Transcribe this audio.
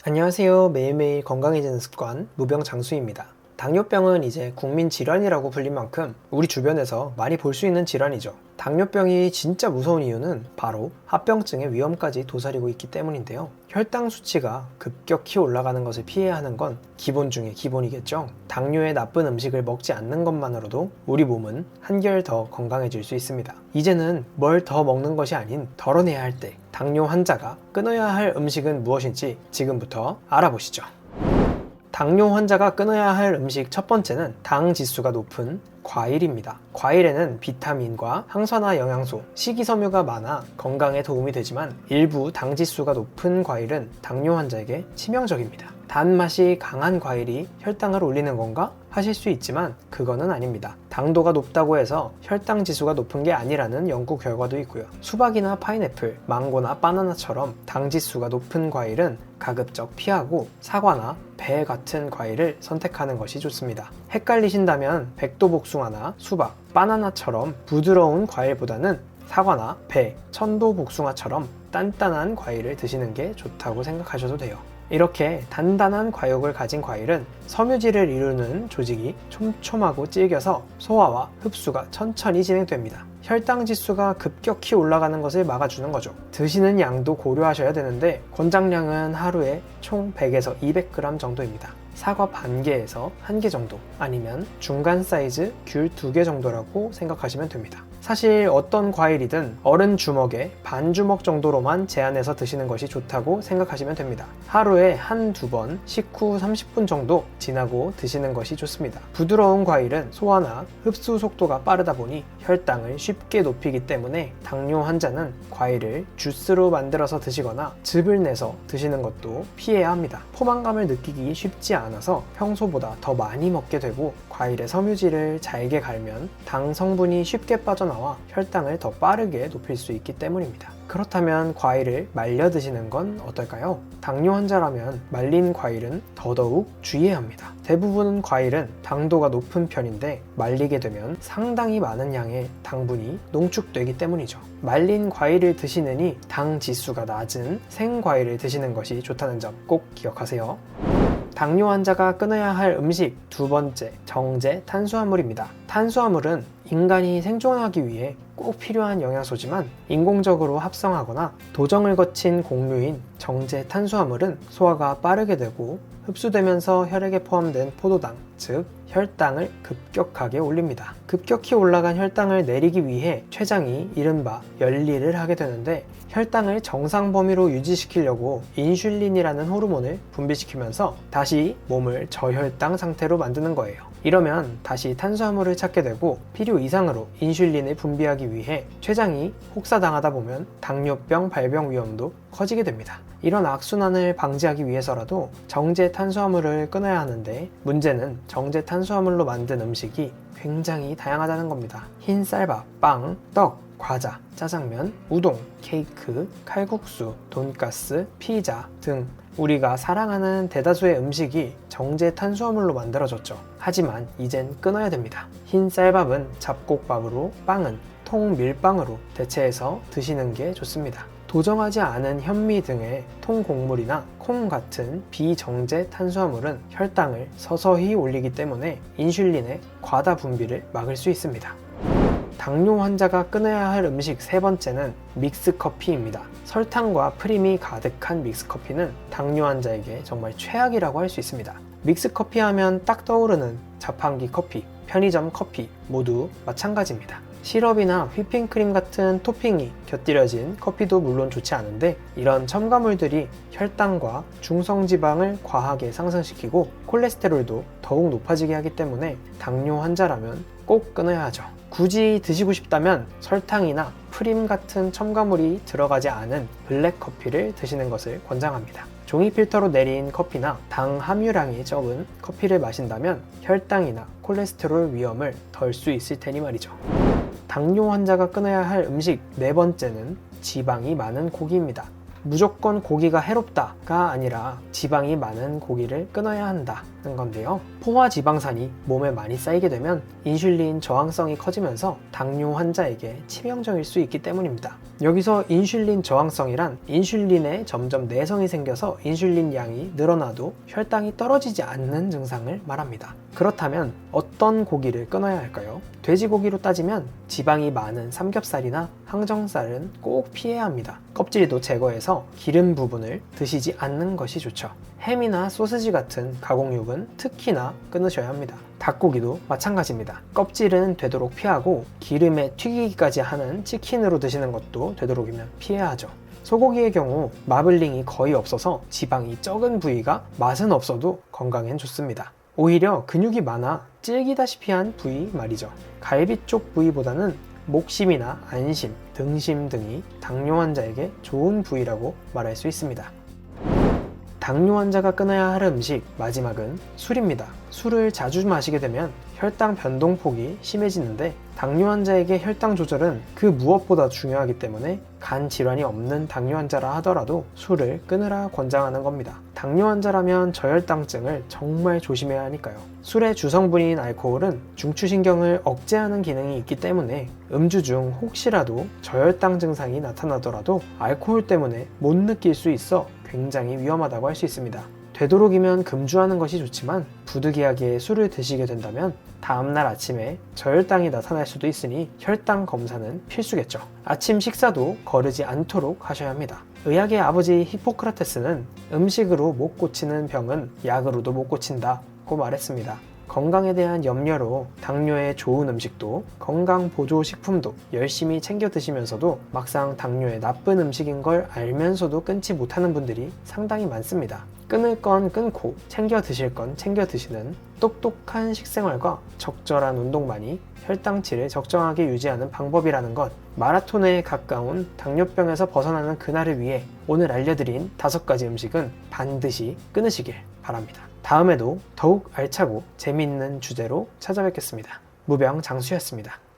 안녕하세요. 매일매일 건강해지는 습관 무병장수입니다. 당뇨병은 이제 국민 질환이라고 불린 만큼 우리 주변에서 많이 볼 수 있는 질환이죠. 당뇨병이 진짜 무서운 이유는 바로 합병증의 위험까지 도사리고 있기 때문인데요. 혈당 수치가 급격히 올라가는 것을 피해야 하는 건 기본 중에 기본이겠죠. 당뇨의 나쁜 음식을 먹지 않는 것만으로도 우리 몸은 한결 더 건강해질 수 있습니다. 이제는 뭘 더 먹는 것이 아닌 덜어내야 할 때 당뇨 환자가 끊어야 할 음식은 무엇인지 지금부터 알아보시죠. 당뇨 환자가 끊어야 할 음식 첫 번째는 당 지수가 높은 과일입니다. 과일에는 비타민과 항산화 영양소, 식이섬유가 많아 건강에 도움이 되지만 일부 당 지수가 높은 과일은 당뇨 환자에게 치명적입니다. 단맛이 강한 과일이 혈당을 올리는 건가? 하실 수 있지만 그거는 아닙니다. 당도가 높다고 해서 혈당 지수가 높은 게 아니라는 연구 결과도 있고요. 수박이나 파인애플, 망고나 바나나처럼 당 지수가 높은 과일은 가급적 피하고 사과나 배 같은 과일을 선택하는 것이 좋습니다. 헷갈리신다면 백도복숭아나 수박, 바나나처럼 부드러운 과일보다는 사과나 배, 천도복숭아처럼 단단한 과일을 드시는 게 좋다고 생각하셔도 돼요. 이렇게 단단한 과육을 가진 과일은 섬유질을 이루는 조직이 촘촘하고 질겨서 소화와 흡수가 천천히 진행됩니다. 혈당 지수가 급격히 올라가는 것을 막아주는 거죠. 드시는 양도 고려하셔야 되는데 권장량은 하루에 총 100에서 200g 정도입니다. 사과 반 개에서 1개 정도, 아니면 중간 사이즈 귤 2개 정도라고 생각하시면 됩니다. 사실 어떤 과일이든 어른 주먹에 반 주먹 정도로만 제한해서 드시는 것이 좋다고 생각하시면 됩니다. 하루에 한두 번 식후 30분 정도 지나고 드시는 것이 좋습니다. 부드러운 과일은 소화나 흡수 속도가 빠르다 보니 혈당을 쉽게 높이기 때문에 당뇨 환자는 과일을 주스로 만들어서 드시거나 즙을 내서 드시는 것도 피해야 합니다. 포만감을 느끼기 쉽지 않아서 평소보다 더 많이 먹게 되고, 과일의 섬유질을 잘게 갈면 당 성분이 쉽게 빠져나와 혈당을 더 빠르게 높일 수 있기 때문입니다. 그렇다면 과일을 말려 드시는 건 어떨까요? 당뇨 환자라면 말린 과일은 더더욱 주의해야 합니다. 대부분 과일은 당도가 높은 편인데 말리게 되면 상당히 많은 양의 당분이 농축되기 때문이죠. 말린 과일을 드시느니 당 지수가 낮은 생과일을 드시는 것이 좋다는 점 꼭 기억하세요. 당뇨 환자가 끊어야 할 음식 두 번째, 정제 탄수화물입니다. 탄수화물은 인간이 생존하기 위해 꼭 필요한 영양소지만 인공적으로 합성하거나 도정을 거친 곡류인 정제 탄수화물은 소화가 빠르게 되고 흡수되면서 혈액에 포함된 포도당, 즉 혈당을 급격하게 올립니다. 급격히 올라간 혈당을 내리기 위해 췌장이 이른바 열일을 하게 되는데, 혈당을 정상 범위로 유지시키려고 인슐린이라는 호르몬을 분비시키면서 다시 몸을 저혈당 상태로 만드는 거예요. 이러면 다시 탄수화물을 찾게 되고 필요 이상으로 인슐린을 분비하기 위해 췌장이 혹사당하다 보면 당뇨병 발병 위험도 커지게 됩니다. 이런 악순환을 방지하기 위해서라도 정제 탄수화물을 끊어야 하는데, 문제는 정제 탄수화물로 만든 음식이 굉장히 다양하다는 겁니다. 흰 쌀밥, 빵, 떡, 과자, 짜장면, 우동, 케이크, 칼국수, 돈가스, 피자 등 우리가 사랑하는 대다수의 음식이 정제 탄수화물로 만들어졌죠. 하지만 이젠 끊어야 됩니다. 흰 쌀밥은 잡곡밥으로, 빵은 통밀빵으로 대체해서 드시는 게 좋습니다. 도정하지 않은 현미 등의 통곡물이나 콩 같은 비정제 탄수화물은 혈당을 서서히 올리기 때문에 인슐린의 과다 분비를 막을 수 있습니다. 당뇨 환자가 끊어야 할 음식 세 번째는 믹스커피입니다. 설탕과 프림이 가득한 믹스커피는 당뇨 환자에게 정말 최악이라고 할 수 있습니다. 믹스커피 하면 딱 떠오르는 자판기 커피, 편의점 커피 모두 마찬가지입니다. 시럽이나 휘핑크림 같은 토핑이 곁들여진 커피도 물론 좋지 않은데, 이런 첨가물들이 혈당과 중성지방을 과하게 상승시키고 콜레스테롤도 더욱 높아지게 하기 때문에 당뇨 환자라면 꼭 끊어야 하죠. 굳이 드시고 싶다면 설탕이나 프림 같은 첨가물이 들어가지 않은 블랙커피를 드시는 것을 권장합니다. 종이 필터로 내린 커피나 당 함유량이 적은 커피를 마신다면 혈당이나 콜레스테롤 위험을 덜 수 있을 테니 말이죠. 당뇨 환자가 끊어야 할 음식 네 번째는 지방이 많은 고기입니다. 무조건 고기가 해롭다가 아니라 지방이 많은 고기를 끊어야 한다는 건데요. 포화 지방산이 몸에 많이 쌓이게 되면 인슐린 저항성이 커지면서 당뇨 환자에게 치명적일 수 있기 때문입니다. 여기서 인슐린 저항성이란 인슐린에 점점 내성이 생겨서 인슐린 양이 늘어나도 혈당이 떨어지지 않는 증상을 말합니다. 그렇다면 어떤 고기를 끊어야 할까요? 돼지고기로 따지면 지방이 많은 삼겹살이나 항정살은 꼭 피해야 합니다. 껍질도 제거해서 기름 부분을 드시지 않는 것이 좋죠. 햄이나 소시지 같은 가공육은 특히나 끊으셔야 합니다. 닭고기도 마찬가지입니다. 껍질은 되도록 피하고 기름에 튀기기까지 하는 치킨으로 드시는 것도 되도록이면 피해야 하죠. 소고기의 경우 마블링이 거의 없어서 지방이 적은 부위가 맛은 없어도 건강엔 좋습니다. 오히려 근육이 많아 질기다시피 한 부위 말이죠. 갈비 쪽 부위보다는 목심이나 안심, 등심 등이 당뇨 환자에게 좋은 부위라고 말할 수 있습니다. 당뇨 환자가 끊어야 할 음식 마지막은 술입니다. 술을 자주 마시게 되면 혈당 변동폭이 심해지는데 당뇨 환자에게 혈당 조절은 그 무엇보다 중요하기 때문에 간 질환이 없는 당뇨 환자라 하더라도 술을 끊으라 권장하는 겁니다. 당뇨 환자라면 저혈당증을 정말 조심해야 하니까요. 술의 주성분인 알코올은 중추신경을 억제하는 기능이 있기 때문에 음주 중 혹시라도 저혈당 증상이 나타나더라도 알코올 때문에 못 느낄 수 있어 굉장히 위험하다고 할 수 있습니다. 되도록이면 금주하는 것이 좋지만 부득이하게 술을 드시게 된다면 다음날 아침에 저혈당이 나타날 수도 있으니 혈당 검사는 필수겠죠. 아침 식사도 거르지 않도록 하셔야 합니다. 의학의 아버지 히포크라테스는 음식으로 못 고치는 병은 약으로도 못 고친다고 말했습니다. 건강에 대한 염려로 당뇨에 좋은 음식도 건강 보조 식품도 열심히 챙겨 드시면서도 막상 당뇨에 나쁜 음식인 걸 알면서도 끊지 못하는 분들이 상당히 많습니다. 끊을 건 끊고 챙겨 드실 건 챙겨 드시는 똑똑한 식생활과 적절한 운동만이 혈당치를 적정하게 유지하는 방법이라는 것, 마라톤에 가까운 당뇨병에서 벗어나는 그날을 위해 오늘 알려드린 5가지 음식은 반드시 끊으시길 바랍니다. 다음에도 더욱 알차고 재미있는 주제로 찾아뵙겠습니다. 무병장수였습니다.